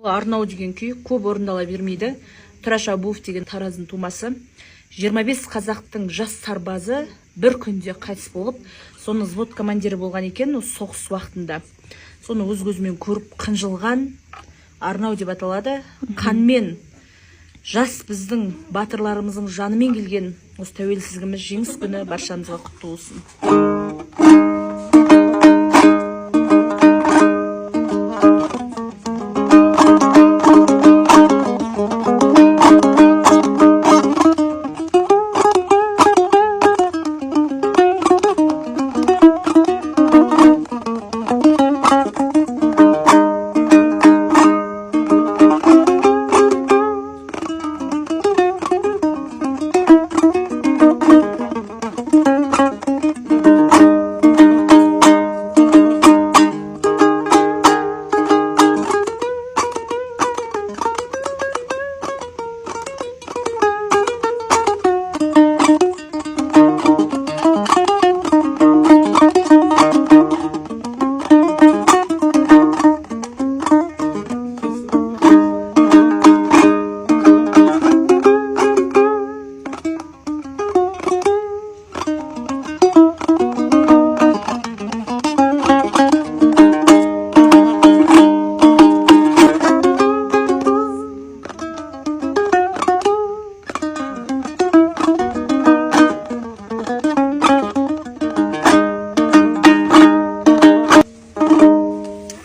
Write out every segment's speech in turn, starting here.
Арнау деген күй көп орындала бермейді. Тұраш Абуов деген Тараздың тумасы. 25 қазақтың жас сарбазы бір күнде қайтыс болып, соны взвод командирі болған екен, соғыс уақытында. Соны өз көзімен көріп қынжылған Арнау деп аталады. Қанмен жас біздің батырларымыздың жанымен келген осы тәуелсіздігіміз жеңіс күні баршамызға құтты болсын.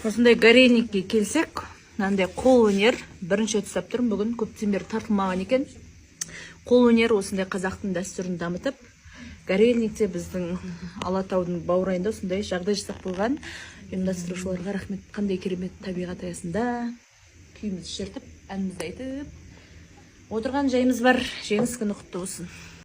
Осындай горельникке келсек, мынандай қол өнер бірінші рет ұстап тұрмын. Бүгін көптен бері тартылмаған екен. Қол өнер осындай қазақтың дәстүрін дамытып, горельникте біздің Алатаудың баурайында осындай жағдай жасап қойған. Ұйымдастырушыларға рахмет. Қандай керемет табиғат аясында күйімізді шертіп, әнімізді айтып отырған жайымыз бар. Жеңіс күні құтты болсын.